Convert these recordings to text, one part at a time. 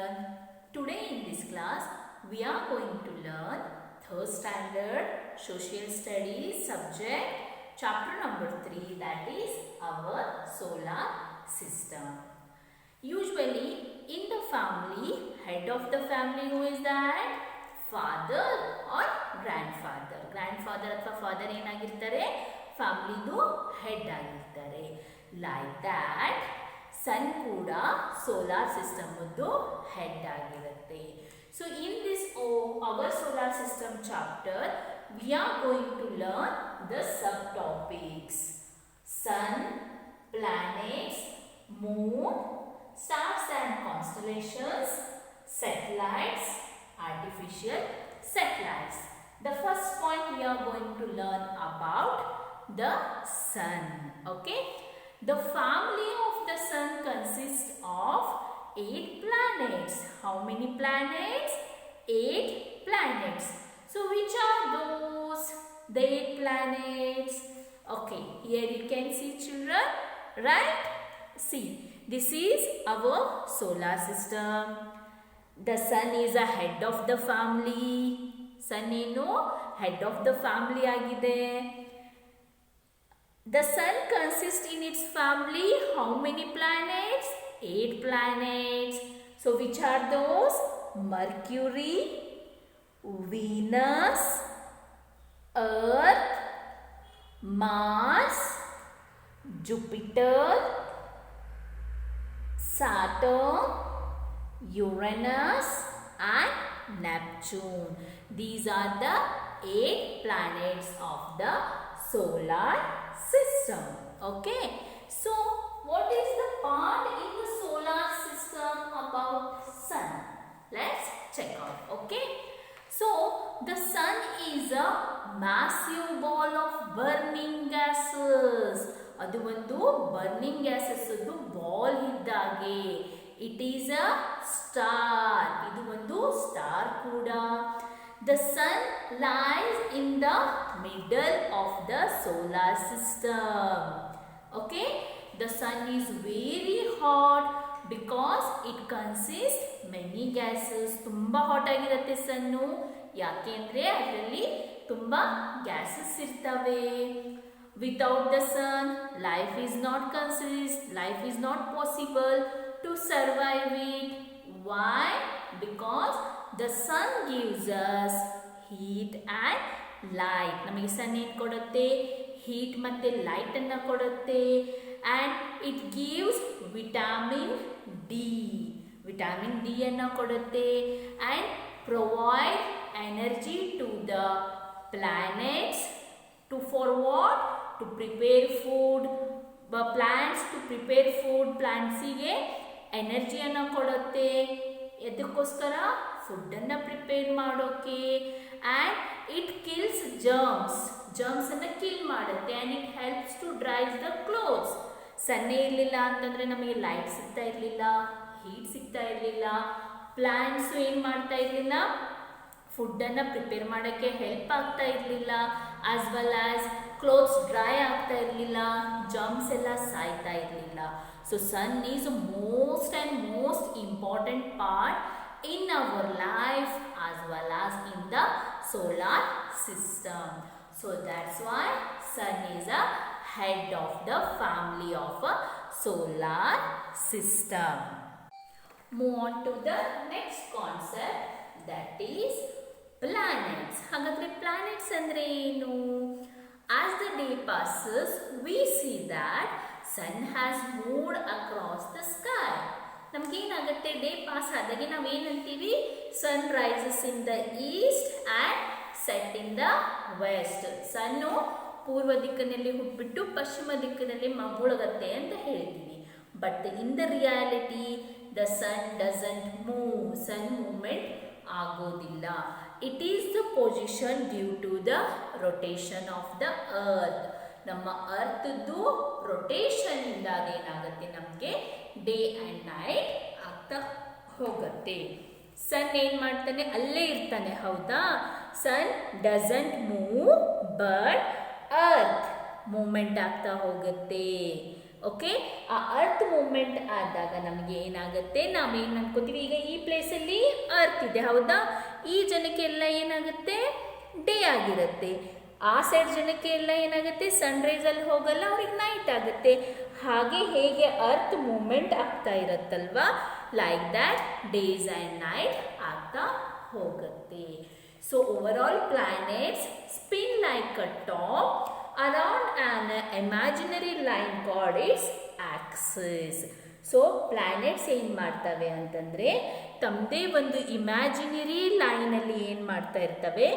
children. Today in this class we are going to learn 3rd standard social studies subject chapter number 3, that is our solar system. Usually in the family, head of the family, who is that? Father or grandfather. Grandfather ಅಥವಾ father ಏನಾಗಿರ್ತಾರೆ? ಫ್ಯಾಮಿಲಿದು head ಆಗಿರ್ತಾರೆ. Like that, ಸನ್ ಕೂಡ solar ಸಿಸ್ಟಮ್ದು head ಆಗಿರುತ್ತೆ. So in this our solar system chapter, we are going to learn the subtopics: sun, planets, moon, stars and constellations, satellites, artificial satellites. The first point we are going to learn about the sun. Okay, the family of the sun consists of 8 planets. How many planets? 8 planets. So which are those? The 8 planets. Okay, here you can see, children, right? See, this is our solar system. The sun is a head of the family. Sun ಏನು head of the family ಆಗಿದೆ. The sun consists in its family how many planets? 8 planets. So which are those? Mercury, Venus, Earth, Mars, Jupiter, Saturn, Uranus and Neptune. These are the 8 planets of the solar system. Okay, so what is the part in the solar system about sun? Let's check out. Okay, so the sun is a massive ball of burning gases. ಅದು ಒಂದು burning gases ball ಇದ್ದಾಗೆ. It is a star. ಇದು ಒಂದು star ಕೂಡ. The sun lies in the middle of the solar system. Okay, the sun is very hot because it consists many gases. ತುಂಬಾ hot ಆಗಿರುತ್ತೆ son. ಯಾಕೆಂದ್ರೆ ಅದರಲ್ಲಿ ತುಂಬಾ gases ಇರ್ತವೆ. Without the sun, life is not possible to survive it. Why? Because the sun gives us heat and light. ನಮಗೆ sun ಏನು ಕೊಡುತ್ತೆ? heat ಮತ್ತೆ light ಅನ್ನು ಕೊಡುತ್ತೆ. And it gives vitamin D. Vitamin D ಅನ್ನು ಕೊಡುತ್ತೆ and provide energy to the planets for what? To prepare food. Plants to prepare food. ಪ್ಲಾಂಟ್ಸಿಗೆ ಎನರ್ಜಿಯನ್ನು ಕೊಡುತ್ತೆ. ಎದಕ್ಕೋಸ್ಕರ? ಫುಡ್ಡನ್ನು ಪ್ರಿಪೇರ್ ಮಾಡೋಕ್ಕೆ. ಆ್ಯಂಡ್ ಇಟ್ ಕಿಲ್ಸ್ ಜರ್ಮ್ಸನ್ನು ಕಿಲ್ ಮಾಡುತ್ತೆ. And it helps to dries the clothes. ಸನ್ನೆ ಇರಲಿಲ್ಲ ಅಂತಂದರೆ ನಮಗೆ ಲೈಟ್ ಸಿಗ್ತಾ ಇರಲಿಲ್ಲ, ಹೀಟ್ ಸಿಗ್ತಾ ಇರಲಿಲ್ಲ. ಪ್ಲಾಂಟ್ಸು ಏನು ಮಾಡ್ತಾ ಇರಲಿಲ್ಲ? ಫುಡ್ಡನ್ನು ಪ್ರಿಪೇರ್ ಮಾಡೋಕ್ಕೆ ಹೆಲ್ಪ್ ಆಗ್ತಾ ಇರಲಿಲ್ಲ. As well as clothes dry ಆಗ್ತಾ ಇರಲಿಲ್ಲ, ಜರ್ಮ್ಸ್ ಎಲ್ಲ ಸಾಯ್ತಾ ಇರಲಿಲ್ಲ. So sun is most important part in our life as well as in the solar system. So that's why sun is a head of the family of a solar system. Move on to the next concept, that is planets. ಹಾಗಾದ್ರೆ planets ಅಂದ್ರೆ ಏನು? As the day passes, we see that sun has moved across the sky. ನಮಗೇನಾಗುತ್ತೆ? Day pass ಆದಾಗೆ ನಾವೇನಂತೀವಿ? Sun rises in the east and set in the west. Sun ಪೂರ್ವ ದಿಕ್ಕಿನಲ್ಲಿ ಹುಟ್ಬಿಟ್ಟು ಪಶ್ಚಿಮ ದಿಕ್ಕಿನಲ್ಲಿ ಮುಳುಗತ್ತೆ ಅಂತ ಹೇಳ್ತೀವಿ. But in the reality the sun doesn't move. Sun movement ಆಗೋದಿಲ್ಲ. It is the position due to the rotation of the earth. ನಮ್ಮ ಅರ್ಥದ್ದು ರೊಟೇಷನ್ ಇಂದಾಗ ಏನಾಗುತ್ತೆ? ನಮಗೆ ಡೇ ಆ್ಯಂಡ್ ನೈಟ್ ಆಗ್ತಾ ಹೋಗುತ್ತೆ. ಸನ್ ಏನು ಮಾಡ್ತಾನೆ? ಅಲ್ಲೇ ಇರ್ತಾನೆ, ಹೌದಾ? Sun doesn't move but earth movement ಆಗ್ತಾ ಹೋಗುತ್ತೆ. ಓಕೆ, ಆ ಅರ್ತ್ ಮೂಮೆಂಟ್ ಆದಾಗ ನಮಗೆ ಏನಾಗುತ್ತೆ, ನಾವೇನು ಅನ್ಕೋತೀವಿ, ಈಗ ಈ ಪ್ಲೇಸಲ್ಲಿ ಅರ್ತ್ ಇದೆ ಹೌದಾ, ಈ ಜನಕ್ಕೆಲ್ಲ ಏನಾಗುತ್ತೆ ಡೇ ಆಗಿರುತ್ತೆ, ಆ ಸೈಡ್ ಜನಕ್ಕೆ ಎಲ್ಲ ಏನಾಗುತ್ತೆ ಸನ್ರೈಸ್ ಅಲ್ಲಿ ಹೋಗಲ್ಲ, ಅವ್ರಿಗೆ ನೈಟ್ ಆಗುತ್ತೆ. ಹಾಗೆ ಹೇಗೆ ಅರ್ತ್ ಮೂಮೆಂಟ್ ಆಗ್ತಾ ಇರುತ್ತಲ್ವಾ, like that days and night ಆಗ್ತಾ ಹೋಗುತ್ತೆ. So over all planets spin like a top around an imaginary line called its axis. So planets ಏನು ಮಾಡ್ತವೆ ಅಂತಂದರೆ ತಮ್ಮದೇ ಒಂದು ಇಮ್ಯಾಜಿನರಿ ಲೈನಲ್ಲಿ ಏನು ಮಾಡ್ತಾ ಇರ್ತವೆ,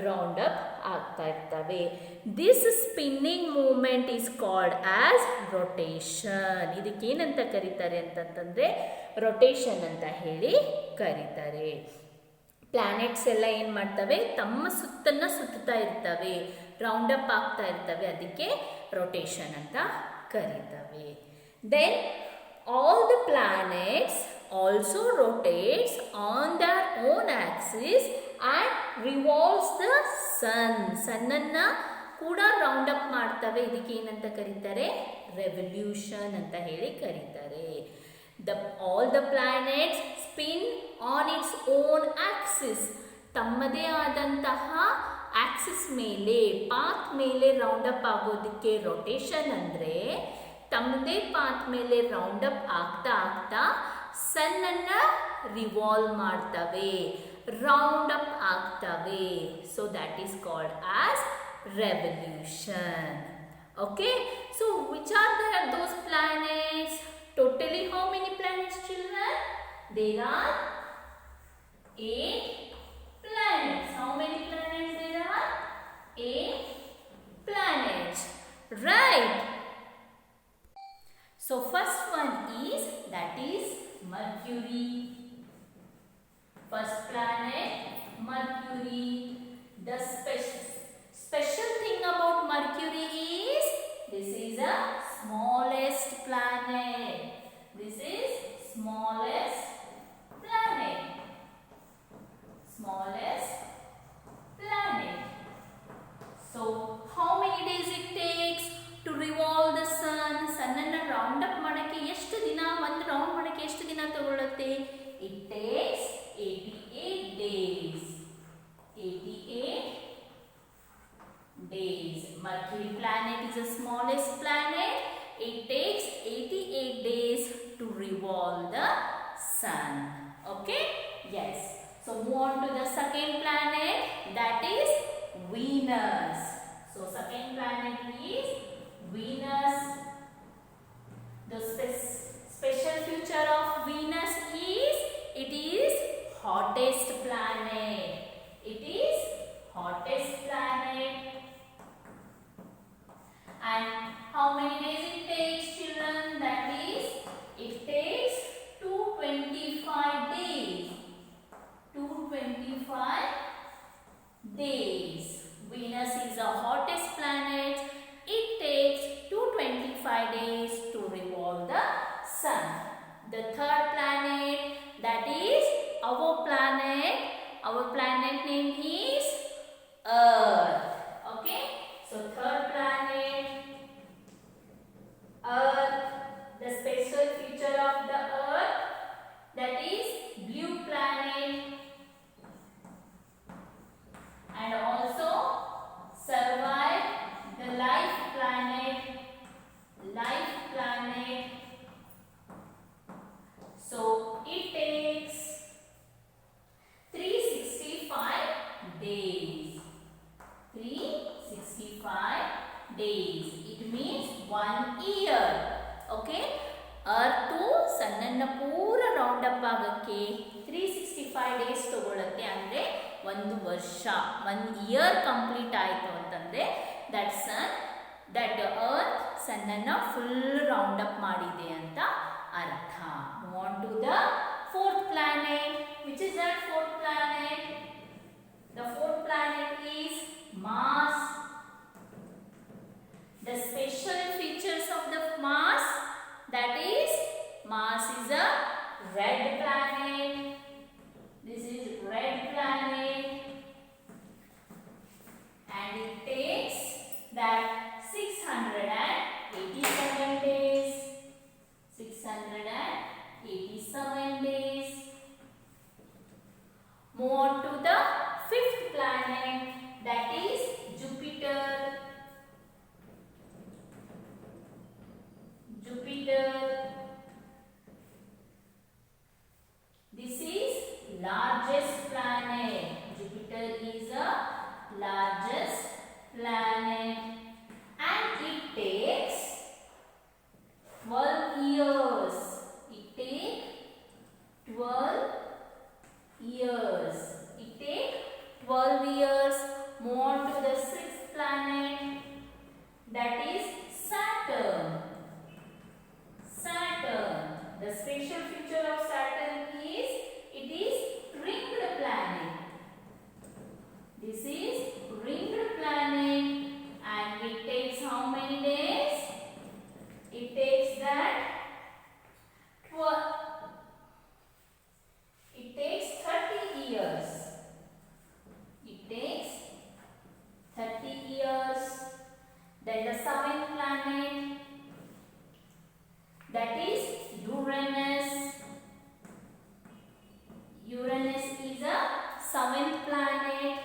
ರೌಂಡ್ ಅಪ್ ಆಗ್ತಾ ಇರ್ತವೆ. This spinning moment is called as rotation. ಇದಕ್ಕೇನಂತ ಕರೀತಾರೆ ಅಂತಂತಂದರೆ ರೊಟೇಷನ್ ಅಂತ ಹೇಳಿ ಕರೀತಾರೆ. ಪ್ಲಾನೆಟ್ಸ್ ಎಲ್ಲ ಏನು ಮಾಡ್ತವೆ, ತಮ್ಮ ಸುತ್ತನ್ನು ಸುತ್ತಾ ಇರ್ತವೆ, ರೌಂಡ್ ಅಪ್ ಆಗ್ತಾ ಇರ್ತವೆ, ಅದಕ್ಕೆ ರೊಟೇಷನ್ ಅಂತ ಕರೀತವೆ. Then all the planets also rotates on their own axis and revolves the sun. ಸನ್ನನ್ನು ಕೂಡ ರೌಂಡ್ ಅಪ್ ಮಾಡ್ತವೆ, ಇದಕ್ಕೆ ಏನಂತ ಕರೀತಾರೆ, ರೆವಲ್ಯೂಷನ್ ಅಂತ ಹೇಳಿ ಕರೀತಾರೆ. All the planets spin on its own Axis. ತಮ್ಮದೇ ಆದಂತಹ ಆಕ್ಸಿಸ್ ಮೇಲೆ, ಪಾತ್ ಮೇಲೆ ರೌಂಡ್ ಅಪ್ ಆಗೋದಕ್ಕೆ ರೊಟೇಷನ್ ಅಂದರೆ ತಮ್ಮದೇ ಪಾತ್ ಮೇಲೆ ರೌಂಡ್ ಅಪ್ ಆಗ್ತಾ ಆಗ್ತಾ ಸನ್ನನ್ನು ರಿವಾಲ್ವ್ ಮಾಡ್ತವೆ, ರೌಂಡ್ ಅಪ್ ಆಗ್ತವೆ. So that is called as revolution. Okay, so which are those planets? Totally how many planets, children? There are 8 planets. How many planets there are? 8 planets. Right. So first one is, that is Mercury. First planet Mercury. The special thing about Mercury is this is the smallest planet. This is smallest planet. Smallest planet. So how many days it takes to revolve the sun? Sun round up ಮಾಡಕ್ಕೆ ಎಷ್ಟು ದಿನ, ಒಂದು round ಮಾಡಕ್ಕೆ ಎಷ್ಟು ದಿನ ತಗೊಳ್ಳುತ್ತೆ? It takes 88 days. 88 days. Mercury planet is the smallest planet. It takes 88 days to revolve the sun. Okay? Yes. So move on to the second planet, that is Venus. So second planet is Venus. The special feature of Venus is it is hottest planet. It is hottest planet. And how many days it takes, children? That is, it takes 225 days. 225 days. Venus is the hottest planet. It takes 225 days to revolve the sun. The third planet, that is our planet. Our planet name is Earth. Okay? So third planet, Earth. The special feature of the Earth, that is blue planet. And also survive the life planet. Life planet. So it takes 365 days. 365 days. It means 1 year. Okay? Earth ಸನ್ನನ್ನು ಪೂರ round up ಆಗೋಕ್ಕೆ 365 days ತಗೊಳುತ್ತೆ. ಅಂದರೆ ಒಂದು ವರ್ಷ, 1 year complete ಆಯಿತು ಅಂತಂದರೆ that earth ಸನ್ನನ್ನು full round up ಮಾಡಿದೆ ಅಂತ ಅರ್ಥ. Move on to the fourth planet. Which is that fourth planet? The fourth planet is Mars. The special features of the Mars, that is Mars is a red planet. This is red planet, and it takes that 687 days. largest planet. Jupiter is the largest planet and it takes 12 years. It takes 12 years. It takes 12 years. Move on to the sixth planet, that is Saturn. Saturn. The special feature of Saturn is it is ringed planet. This is ringed planet and it takes how many days? It takes that 30 years. It takes 30 years. Then the seventh planet, that is Uranus. Uranus is a seventh planet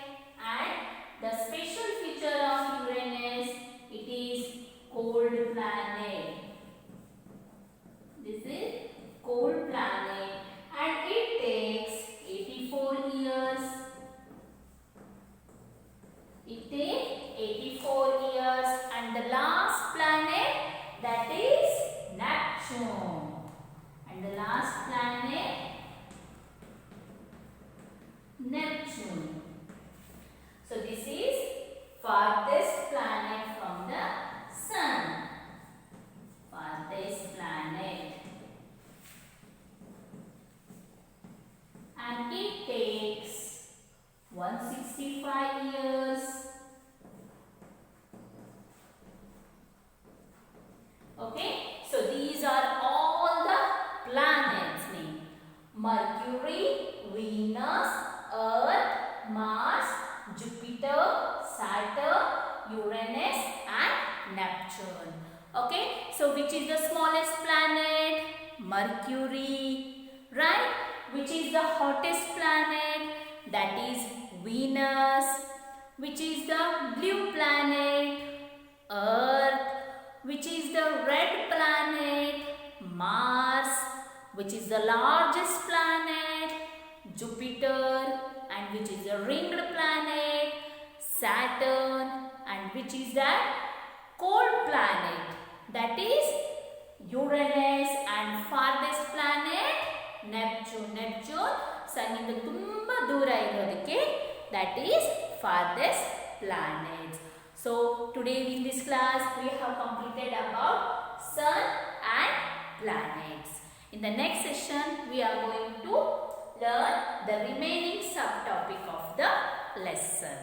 and the special feature of Uranus, it is cold planet. This is cold planet and it takes 84 years. It takes 84 years and the last planet, that is Neptune. And the last planet, Neptune. So this is farthest planet from the Sun. Farthest planet. And it takes 165 years. Okay, so these are all the planets named Mercury, Venus, Earth, Mars, Jupiter, Saturn, Uranus and Neptune. Okay, so which is the smallest planet? Mercury, right? Which is the hottest planet? That is Venus. Which is the blue planet? Earth. Which is the red planet? Mars. Which is the largest planet? Jupiter. And which is the ringed planet? Saturn. And which is that? Cold planet. That is Uranus. And farthest planet? Neptune. Neptune ಸನ್ನಿಂದ ತುಂಬಾ ದೂರ ಇರೋದಕ್ಕೆ that is farthest planets. So today in this class we have completed about sun and planets. In the next session we are going to learn the remaining subtopic of the lesson.